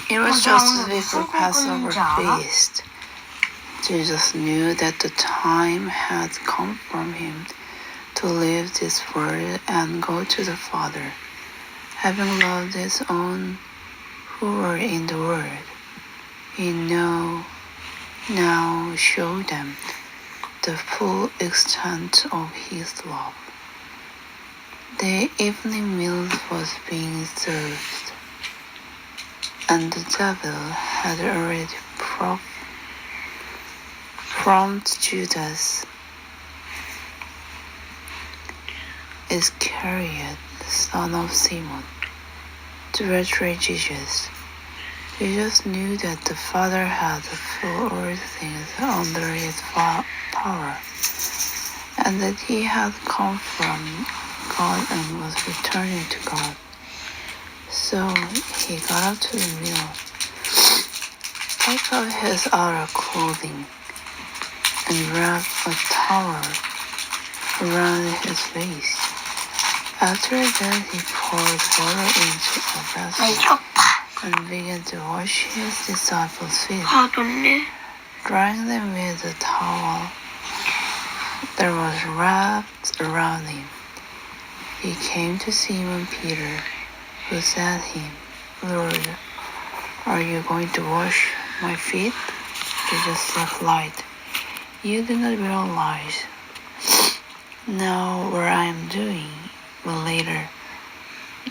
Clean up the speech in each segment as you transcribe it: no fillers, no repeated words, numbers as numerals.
It was just before Passover feast. Jesus knew that the time had come for him to leave this world and go to the Father. Having loved his own who were in the world, he now showed them the full extent of his love. The evening meal was being served, and the devil had already prompted Judas Iscariot, the son of Simon, to betray Jesus. Jesus knew that the Father had put all things under his power, and that he had come from God and was returning to God. So he got up to the meal, took off his outer clothing, and wrapped a towel around his face. After that, he poured water into a vessel and began to wash his disciples' feet, drying them with the towel that was wrapped around him. He came to Simon Peter, who said to him, "Lord, are you going to wash my feet?" Jesus replied, "You do not realize now what I am doing, but later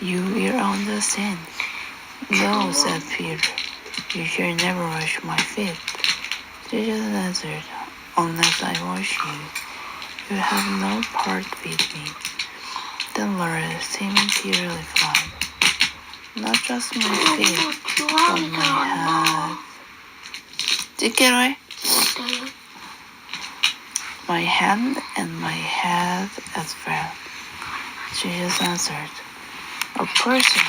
you will understand." "No," said Peter, "you shall never wash my feet." Jesus answered, "Unless I wash you, you have no part with me." Then Lord, Simon Peter replied, "Not just my feet, but my head." "My hand and my head as well." Jesus answered, "A person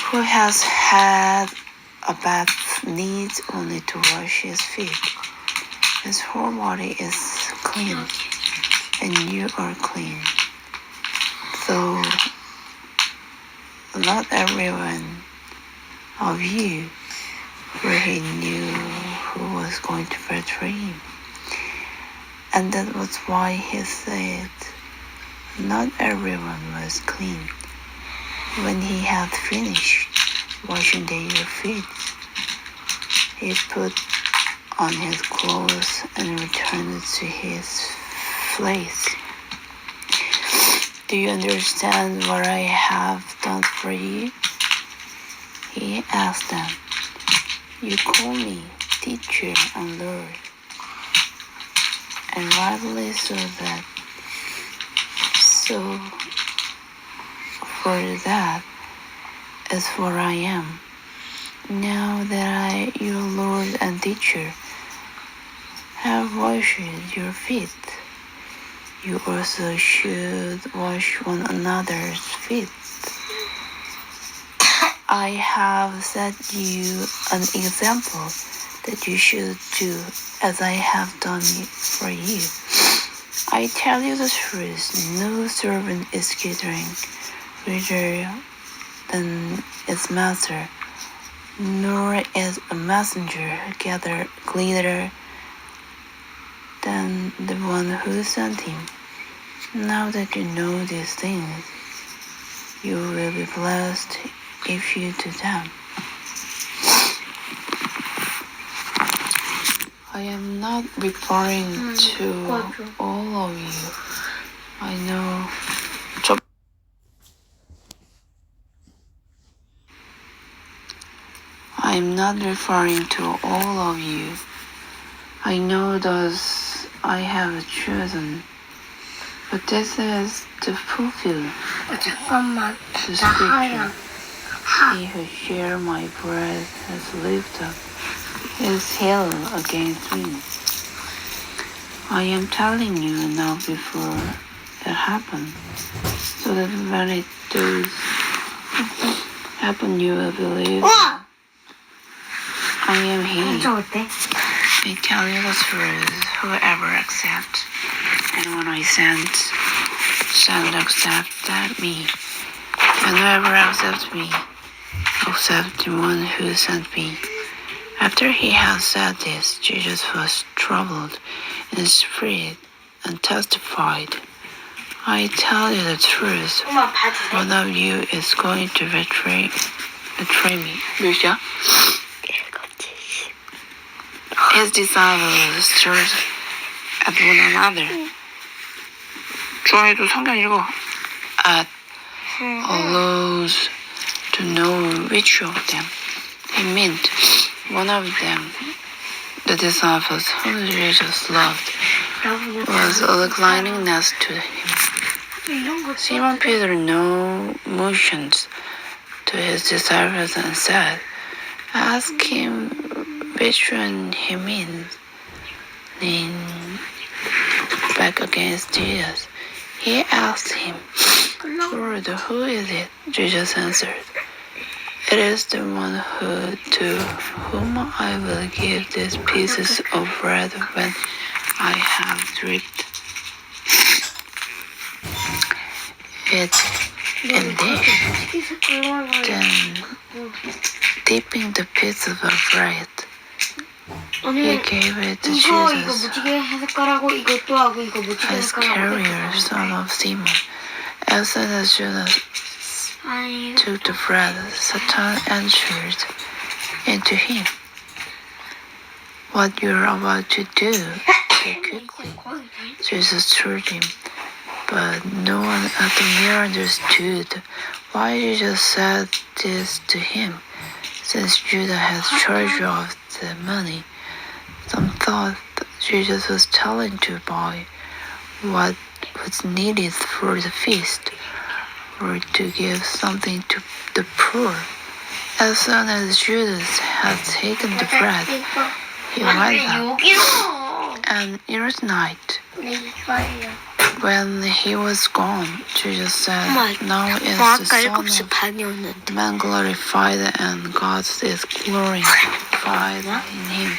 who has had a bath needs only to wash his feet. His whole body is clean, and you are clean, though not every one of you," for he knew who was going to betray him. And that was why he said, "Not everyone was clean." When he had finished washing their feet, he put on his clothes and returned to his place. "Do you understand what I have done for you?" he asked them. "You call me teacher and Lord, and rightly so, for that is what I am. Now that I, your Lord and teacher, have washed your feet, you also should wash one another's feet. I have set you an example that you should do as I have done for you. I tell you the truth, no servant is greater than its master, nor is a messenger greater than the one who sent him. Now that you know these things, you will be blessed if you do them." I am not referring to all of you. I know. I am not referring to all of you. I know those I have chosen. But this is to fulfill the scripture. He who shares my bread has lifted up his heel against me. I am telling you now before that happens, so that when it does happen, you will believe I am He. I tell you the truth, whoever accepts, and when I send accept me, and whoever accepts me, except the one who sent me. After he had said this, Jesus was troubled in spirit and testified, I tell you the truth, one of you is going to betray me. 몇이야? His disciples stirred at one another. 주원이도 성경 읽어. At a loss to know which of them he meant. One of them, the disciples whom Jesus loved, was reclining next to him. Simon Peter motioned to his disciples and said, Ask him which one he means. Leaning back against Jesus, he asked him, Lord, who is it? Jesus answered, It is the one to whom I will give these pieces of bread when I have dipped it in dish. Then, dipping the piece of bread, he gave it to Jesus. Iscariot, son of Simon. As soon as Judas took the bread, Satan entered into him. What you're about to do quickly, Jesus told him. But no one at the meal understood why Jesus said this to him, since Judas had charge of the money. Some thought Jesus was telling the boy what was needed for the feast, or to give something to the poor. As soon as Judas had taken the bread, he went out, and it was night. When he was gone, Jesus said, Now is the Son of Man glorified, and God is glorified in him.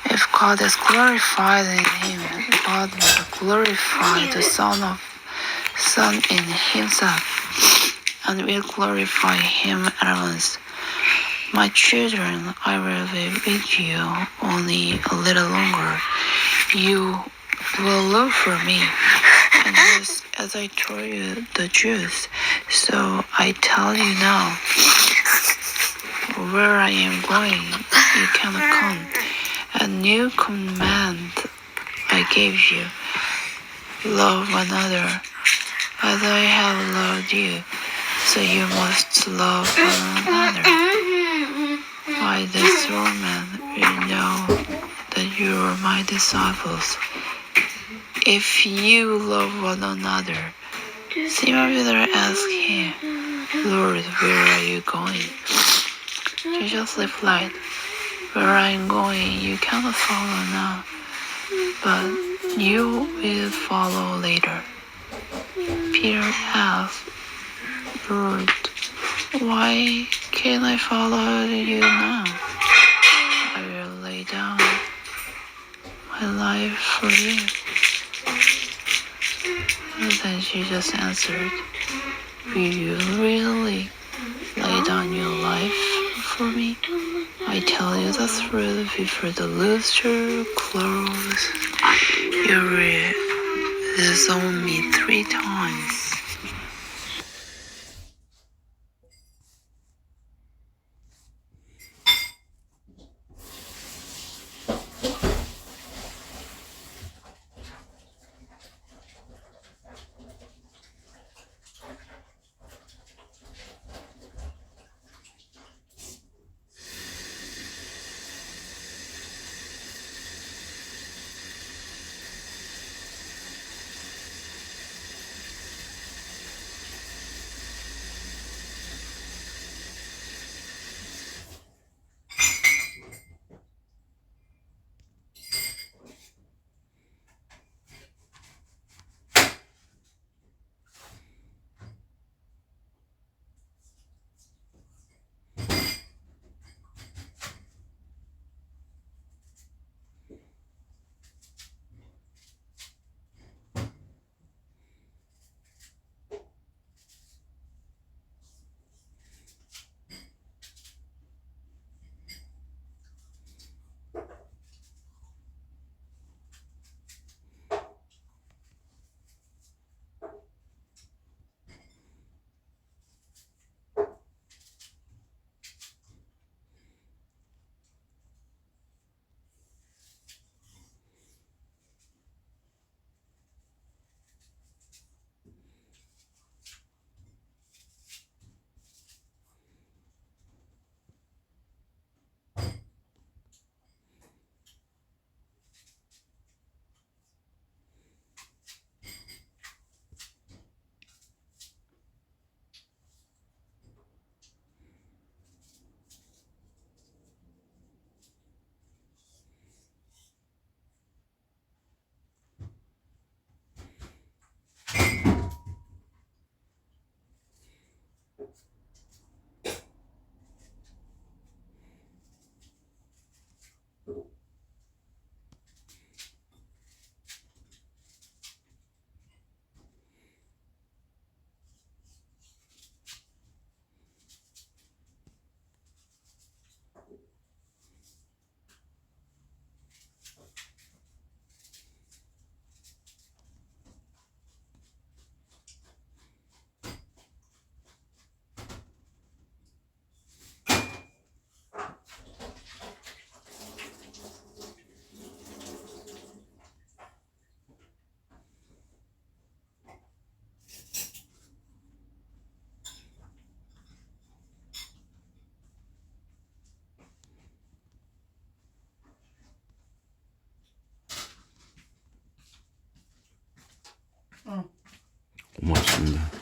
If God is glorified in him, God will glorify the Son in himself, and will glorify him at once. My children, I will be with you only a little longer. You will look for me, and just as I told you the Jews, so I tell you now, where I am going, you cannot come. A new command I gave you, love one another, as I have loved you, so you must love one another. By this woman will know that you are my disciples, if you love one another. Simon Peter asked him, Lord, where are you going? Jesus replied, Where I am going you cannot follow now, but you will follow later. Peter asked, Lord, why can't I follow you now? I will lay down my life for you. Then Jesus answered, Will you really lay down your life for me? I tell you the truth, before the rooster crows, you will disown me 3 times. 있습니다.